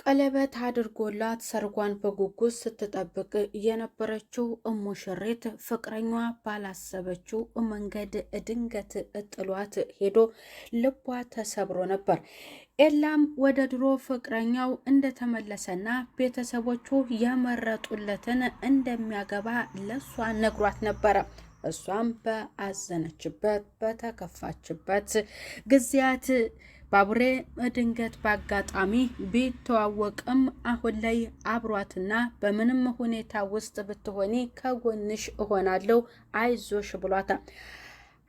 ቀለበት አድርጎላት ሰርጓን በጉጉት ስትጠብቅ የነበረችው ሙሽሪት ፍቅረኛዋ ባላሰበችው መንገድ ድንገት ጥሏት ሄዶ ልቧ ተሰብሮ ነበር። ኤላም ወደ ድሮ ፍቅረኛው እንደተመለሰና ቤተሰቦቹ የመረጡለትን እንደሚያገባ ለሷ ነግሯት ነበረ። እሷም በአዘነችበት በተከፋችበት ጊዜያት ባቡሬ ድንገት በአጋጣሚ ቢተዋወቅም አሁን ላይ አብሯትና በምንም ሁኔታ ውስጥ ብትሆኒ ከጎንሽ እሆናለሁ አይዞሽ ብሏታል።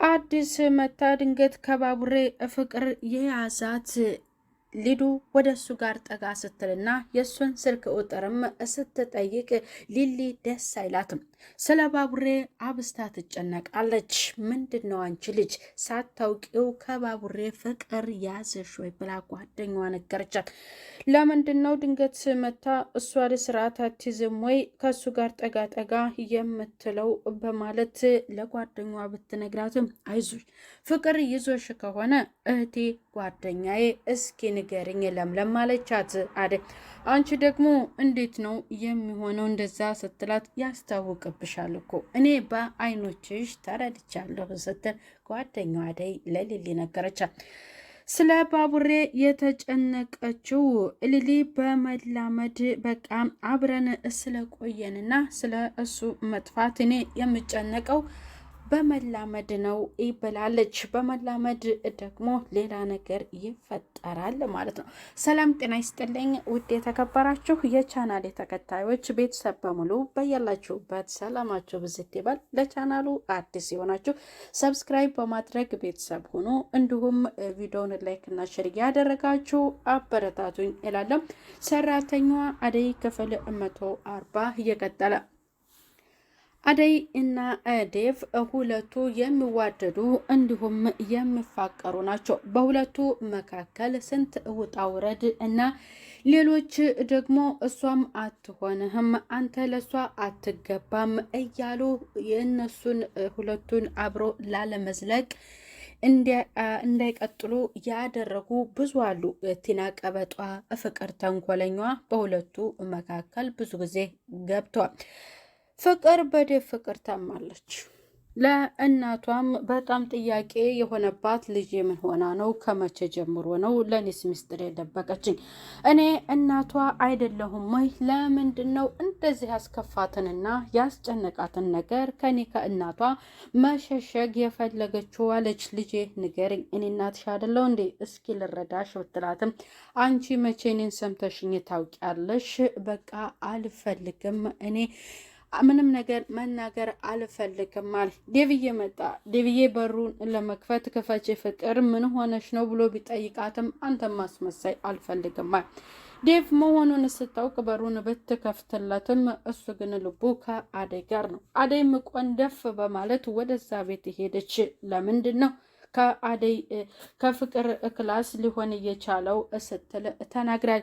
አዲስ መታ ድንገት ከባቡሬ ፍቅር የያዛት ሊዱ ወደ እሱ ጋር ጠጋ ስትልና የእሱን ስልክ ቁጥርም ስትጠይቅ ሊሊ ደስ አይላትም። ስለ ባቡሬ አብስታ ትጨነቃለች። ምንድን ነው አንቺ ልጅ ሳታውቂው ከባቡሬ ፍቅር ያዘሽ ወይ ብላ ጓደኛዋ ነገረቻት። ለምንድን ነው ድንገት መታ እሷ ለስርዓት አትይዝም ወይ ከእሱ ጋር ጠጋ ጠጋ የምትለው በማለት ለጓደኛዋ ብትነግራትም አይዞሽ ፍቅር ይዞሽ ከሆነ እህቴ ጓደኛዬ እስኪ ንገሪኝ ለምለም አለቻት። አደይ አንቺ ደግሞ እንዴት ነው የሚሆነው እንደዛ ስትላት ያስታውቅብሻል እኮ እኔ በአይኖችሽ ተረድቻለሁ ስትል ጓደኛዋ አደይ ለሊሊ ነገረቻት። ስለ ባቡሬ የተጨነቀችው ሊሊ በመላመድ በቃ አብረን ስለቆየንና ስለ እሱ መጥፋት እኔ የምጨነቀው በመላመድ ነው ይብላለች። በመላመድ ደግሞ ሌላ ነገር ይፈጠራል ማለት ነው። ሰላም ጤና ይስጥልኝ ውድ የተከበራችሁ የቻናሌ ተከታዮች ቤተሰብ በሙሉ በያላችሁበት ሰላማችሁ ብዝት ይበል። ለቻናሉ አዲስ የሆናችሁ ሰብስክራይብ በማድረግ ቤተሰብ ሁኑ። እንዲሁም ቪዲዮውን ላይክ እና ሼር ያደረጋችሁ አበረታቱኝ እላለሁ። ሰራተኛዋ አደይ ክፍል 140 እየቀጠለ አደይ እና ዴቭ ሁለቱ የሚዋደዱ እንዲሁም የሚፋቀሩ ናቸው። በሁለቱ መካከል ስንት ውጣ ውረድ እና ሌሎች ደግሞ እሷም አትሆንህም አንተ ለሷ አትገባም እያሉ የእነሱን ሁለቱን አብሮ ላለመዝለቅ እንዳይቀጥሉ ያደረጉ ብዙ አሉ። ቲና ቀበጧ፣ ፍቅር ተንኮለኛዋ በሁለቱ መካከል ብዙ ጊዜ ገብተዋል። ፍቅር በዴቭ ፍቅር ታማለች። ለእናቷም በጣም ጥያቄ የሆነባት ልጅ ምን ሆና ነው? ከመቼ ጀምሮ ነው ለኔስ ምስጢር የደበቀችኝ? እኔ እናቷ አይደለሁም ወይ? ለምንድን ነው እንደዚህ ያስከፋትንና ያስጨነቃትን ነገር ከኔ ከእናቷ መሸሸግ የፈለገችው? አለች። ልጄ ንገሪኝ፣ እኔ እናትሽ አይደለሁ እንዴ? እስኪ ልረዳሽ ብትላትም አንቺ መቼ እኔን ሰምተሽኝ ታውቂያለሽ? በቃ አልፈልግም እኔ ምንም ነገር መናገር አልፈልግም አለ። ዴቭዬ መጣ። ዴቭዬ በሩን ለመክፈት ክፈች ፍቅር ምን ሆነሽ ነው ብሎ ቢጠይቃትም አንተ ማስመሳይ አልፈልግም አለ። ዴቭ መሆኑን ስታውቅ በሩን ብትከፍትለትም እሱ ግን ልቡ ከአደይ ጋር ነው። አደይም ቆንደፍ በማለት ወደዛ ቤት ሄደች። ለምንድን ነው ከአደይ ከፍቅር ክላስ ሊሆን እየቻለው ስትል ተናግራል።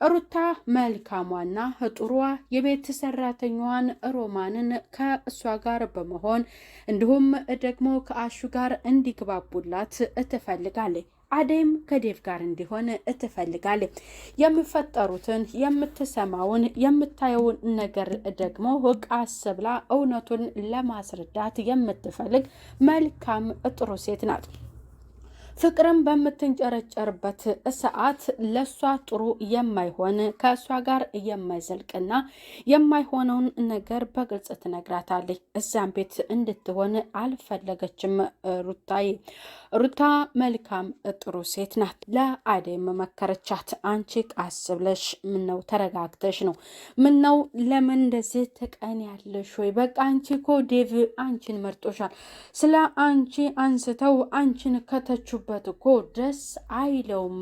ሩታ መልካሟና ጥሩዋ የቤት ሰራተኛዋን ሮማንን ከእሷ ጋር በመሆን እንዲሁም ደግሞ ከአሹ ጋር እንዲግባቡላት ትፈልጋለች። አደይም ከዴቭ ጋር እንዲሆን ትፈልጋለች። የሚፈጠሩትን የምትሰማውን የምታየውን ነገር ደግሞ ቀስ ብላ እውነቱን ለማስረዳት የምትፈልግ መልካም ጥሩ ሴት ናት። ፍቅርም በምትንጨረጨርበት ሰዓት ለሷ ጥሩ የማይሆን ከእሷ ጋር የማይዘልቅና የማይሆነውን ነገር በግልጽ ትነግራታለች። እዛም ቤት እንድትሆን አልፈለገችም። ሩታ መልካም ጥሩ ሴት ናት። ለአደይም መከረቻት። አንቺ ቃስ ብለሽ ምነው ተረጋግተሽ ነው? ምነው ለምን እንደዚህ ትቀንያለሽ ወይ? በቃ አንቺ እኮ ዴቭ አንቺን መርጦሻል። ስለ አንቺ አንስተው አንቺን ከተቹ በት እኮ ደስ አይለውም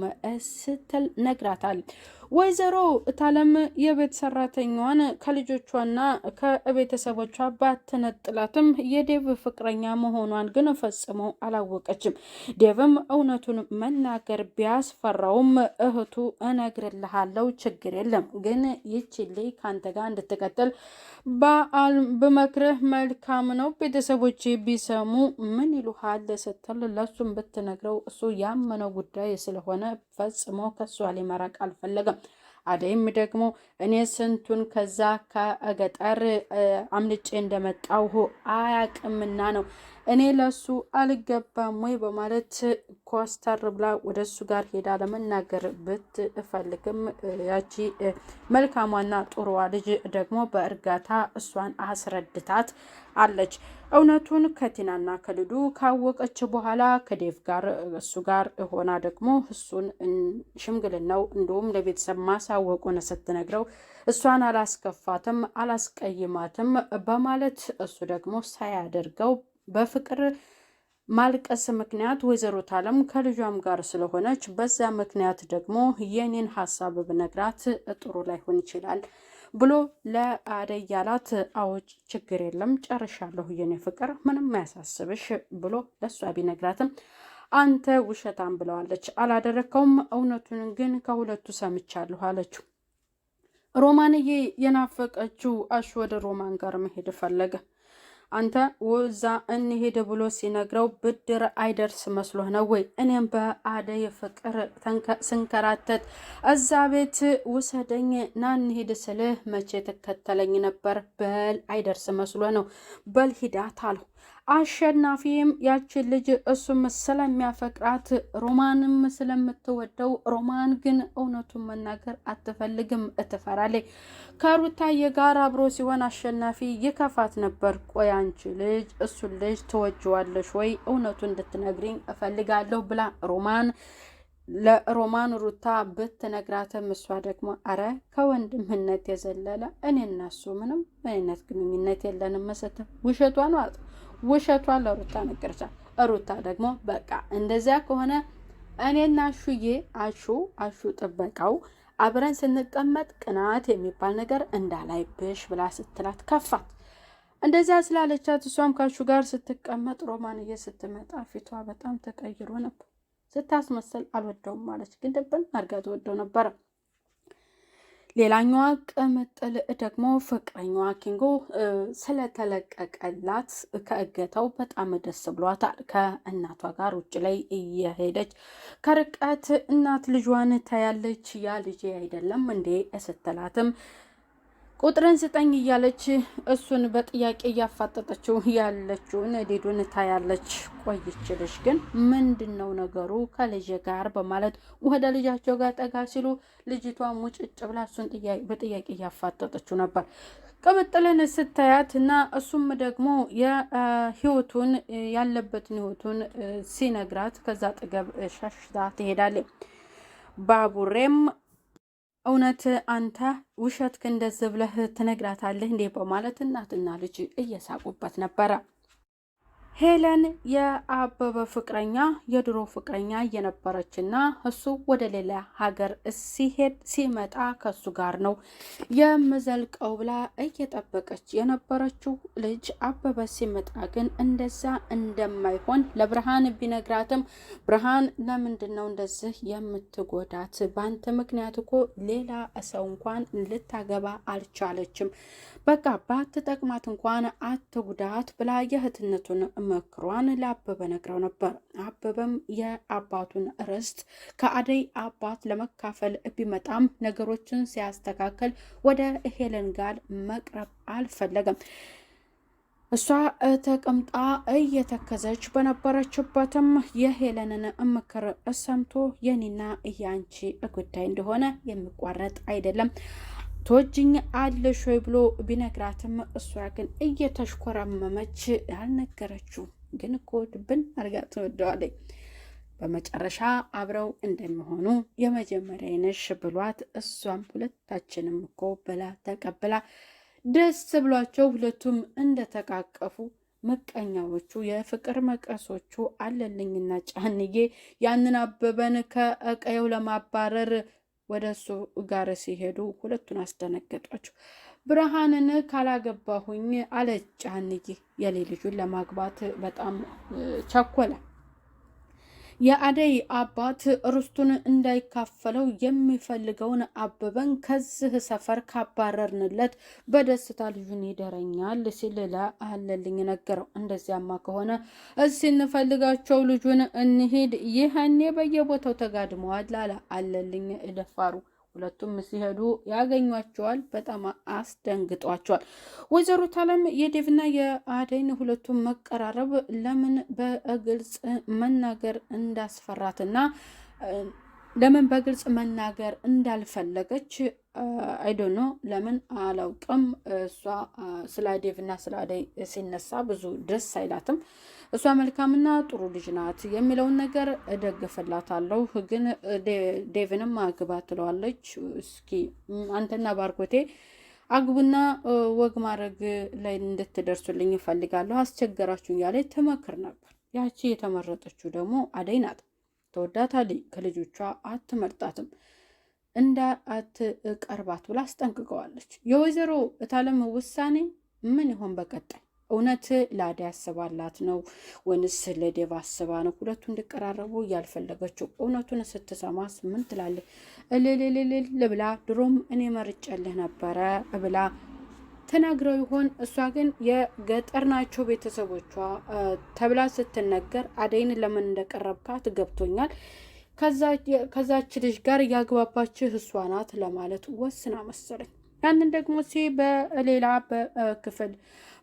ስትል ነግራታል። ወይዘሮ እታለም የቤት ሰራተኛዋን ከልጆቿና ከቤተሰቦቿ ባትነጥላትም የዴቭ ፍቅረኛ መሆኗን ግን ፈጽሞ አላወቀችም። ዴቭም እውነቱን መናገር ቢያስፈራውም እህቱ እነግርልሃለው ችግር የለም ግን ይችልኝ ካንተ ጋር እንድትቀጥል በመክርህ መልካም ነው። ቤተሰቦች ቢሰሙ ምን ይሉሃል ስትል ለሱም ብትነግረው እሱ ያመነው ጉዳይ ስለሆነ ፈጽሞ ከሷ ሊመራቅ አልፈለገም። አደይም ደግሞ እኔ ስንቱን ከዛ ከገጠር አምልጬ እንደመጣሁ አያቅምና ነው እኔ ለሱ አልገባም ወይ በማለት ኮስተር ብላ ወደ እሱ ጋር ሄዳ ለመናገር ብትፈልግም ያቺ መልካሟና ጥሩዋ ልጅ ደግሞ በእርጋታ እሷን አስረድታት አለች። እውነቱን ከቲናና ከልዱ ካወቀች በኋላ ከዴቭ ጋር እሱ ጋር ሆና ደግሞ እሱን ሽምግልናው እንዲሁም ለቤተሰብ ማሳወቁን ስትነግረው እሷን አላስከፋትም አላስቀይማትም በማለት እሱ ደግሞ ሳያደርገው በፍቅር ማልቀስ ምክንያት ወይዘሮ ታለም ከልጇም ጋር ስለሆነች በዛ ምክንያት ደግሞ የኔን ሀሳብ ብነግራት ጥሩ ላይሆን ይችላል ብሎ ለአደይ ያላት አዎች ችግር የለም ጨርሻለሁ የኔ ፍቅር ምንም አያሳስብሽ ብሎ ለሷ ቢነግራትም አንተ ውሸታም ብለዋለች አላደረከውም እውነቱን ግን ከሁለቱ ሰምቻለሁ አለችው። ሮማንዬ የናፈቀችው አሹ ወደ ሮማን ጋር መሄድ ፈለገ። አንተ ወዛ እንሄድ ብሎ ሲነግረው ብድር አይደርስ መስሎህ ነው ወይ? እኔም በአደይ ፍቅር ስንከራተት እዛ ቤት ውሰደኝ ና እንሄድ ስልህ መቼ ትከተለኝ ነበር? በል አይደርስ መስሎ ነው በል ሂዳት አለው። አሸናፊም ያችን ልጅ እሱም ስለሚያፈቅራት ሮማንም ስለምትወደው ሮማን ግን እውነቱን መናገር አትፈልግም ትፈራለች። ከሩታዬ ጋር አብሮ ሲሆን አሸናፊ ይከፋት ነበር። ቆይ አንቺ ልጅ እሱን ልጅ ትወጂዋለሽ ወይ? እውነቱን እንድትነግሪኝ እፈልጋለሁ ብላ ለሮማን ሩታ ብትነግራትም እሷ ደግሞ አረ ከወንድምነት የዘለለ እኔ እና እሱ ምንም አይነት ግንኙነት የለንም ስትል ውሸቷን ማለት ውሸቷን ለሩታ ነገረቻት። ሩታ ደግሞ በቃ እንደዚያ ከሆነ እኔና አሹዬ አሹ ጥበቃው አብረን ስንቀመጥ ቅናት የሚባል ነገር እንዳላይብሽ ብላ ስትላት ከፋት። እንደዚያ ስላለቻት እሷም ካሹ ጋር ስትቀመጥ ሮማንዬ ስትመጣ ፊቷ በጣም ተቀይሮ ነበር። ስታስመሰል አልወደውም ማለች፣ ግን ድብን አድርጋ ትወደው ነበረ። ሌላኛዋ ቅምጥል ደግሞ ፍቅረኛዋ ኪንጎ ስለተለቀቀላት ከእገታው በጣም ደስ ብሏታል። ከእናቷ ጋር ውጭ ላይ እየሄደች ከርቀት እናት ልጇን ታያለች። ያ ልጅ አይደለም እንዴ ስትላትም ቁጥርን ስጠኝ እያለች እሱን በጥያቄ እያፋጠጠችው ያለችውን ሊዱን ታያለች። ቆይችልሽ ግን ምንድን ነው ነገሩ ከልጅ ጋር በማለት ወደ ልጃቸው ጋር ጠጋ ሲሉ ልጅቷ ሙጭጭ ብላ እሱን በጥያቄ እያፋጠጠችው ነበር። ቅምጥልን ስታያት እና እሱም ደግሞ የህይወቱን ያለበትን ህይወቱን ሲነግራት ከዛ አጠገብ ሸሽታ ትሄዳለች። ባቡሬም እውነት አንተ ውሸት እንደዚህ ብለህ ትነግራታለህ እንዴ? በማለት እናትና ልጅ እየሳቁበት ነበረ። ሄለን የአበበ ፍቅረኛ የድሮ ፍቅረኛ የነበረችና እሱ ወደ ሌላ ሀገር ሲመጣ ከሱ ጋር ነው የምዘልቀው ብላ እየጠበቀች የነበረችው ልጅ አበበ ሲመጣ ግን እንደዛ እንደማይሆን ለብርሃን ቢነግራትም ብርሃን ለምንድን ነው እንደዚህ የምትጎዳት? በአንተ ምክንያት እኮ ሌላ ሰው እንኳን ልታገባ አልቻለችም። በቃ ባትጠቅማት እንኳን አትጉዳት ብላ የእህትነቱን መክሯን ለአበበ ነግረው ነበር። አበበም የአባቱን ርስት ከአደይ አባት ለመካፈል ቢመጣም ነገሮችን ሲያስተካከል ወደ ሄለን ጋር መቅረብ አልፈለገም። እሷ ተቀምጣ እየተከዘች በነበረችበትም የሄለንን ምክር ሰምቶ የኔና ያንቺ ጉዳይ እንደሆነ የሚቋረጥ አይደለም ትወጂኝ አለሽ ወይ ብሎ ቢነግራትም እሷ ግን እየተሽኮረመመች አልነገረችው። ግን እኮ ድብን አርጋ ትወደዋለች። በመጨረሻ አብረው እንደሚሆኑ የመጀመሪያ ነሽ ብሏት እሷም ሁለታችንም እኮ ብላ ተቀብላ ደስ ብሏቸው ሁለቱም እንደተቃቀፉ ምቀኛዎቹ የፍቅር መቀሶቹ አለልኝና ጫንዬ ያንን አበበን ከቀየው ለማባረር ወደ እሱ ጋር ሲሄዱ ሁለቱን አስደነገጧቸው። ብርሃንን ካላገባሁኝ አለች ጫንዬ። የሌ ልጁን ለማግባት በጣም ቸኮለ። የአደይ አባት ርስቱን እንዳይካፈለው የሚፈልገውን አበበን ከዚህ ሰፈር ካባረርንለት በደስታ ልጁን ይደረኛል ሲል ለአለልኝ ነገረው። እንደዚያማ ከሆነ እዚህ እንፈልጋቸው ልጁን እንሂድ፣ ይህኔ በየቦታው ተጋድመዋል አለ አለልኝ ደፋሩ። ሁለቱም ሲሄዱ ያገኟቸዋል። በጣም አስደንግጧቸዋል። ወይዘሮ ታለም የዴቭና የአደይን ሁለቱም መቀራረብ ለምን በግልጽ መናገር እንዳስፈራትና ለምን በግልጽ መናገር እንዳልፈለገች አይዶኖ ለምን አላውቅም። እሷ ስለ ዴቭና ስለ አደይ ሲነሳ ብዙ ደስ አይላትም። እሷ መልካምና ጥሩ ልጅ ናት የሚለውን ነገር እደግፍላታለሁ። ግን ዴቭንም አግባ ትለዋለች። እስኪ አንተና ባርኮቴ አግቡና ወግ ማድረግ ላይ እንድትደርሱልኝ እፈልጋለሁ፣ አስቸገራችሁ እያለ ትመክር ነበር። ያቺ የተመረጠችው ደግሞ አደይ ናት። ተወዳታለች። ከልጆቿ አትመርጣትም፣ እንዳትቀርባት ብላ አስጠንቅቀዋለች። የወይዘሮ እታለም ውሳኔ ምን ይሆን በቀጣይ? እውነት ለአደይ አስባላት ነው ወይንስ ለዴቭ አስባ ነው ሁለቱ እንዲቀራረቡ እያልፈለገችው? እውነቱን ስትሰማስ ምን ትላለች? እልልልልል ብላ ድሮም እኔ መርጬልህ ነበረ ብላ ተናግረው ይሆን? እሷ ግን የገጠር ናቸው ቤተሰቦቿ ተብላ ስትነገር አደይን ለምን እንደቀረብካት ገብቶኛል፣ ከዛች ልጅ ጋር እያግባባችህ እሷ ናት ለማለት ወስና መሰለኝ። ያንን ደግሞ በሌላ በክፍል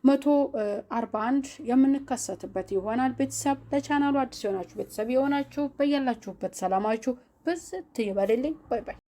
141 የምንከሰትበት ይሆናል። ቤተሰብ ለቻናሉ አዲስ የሆናችሁ ቤተሰብ የሆናችሁ በያላችሁበት ሰላማችሁ ብዝት ይበልልኝ። ባይ ባይ።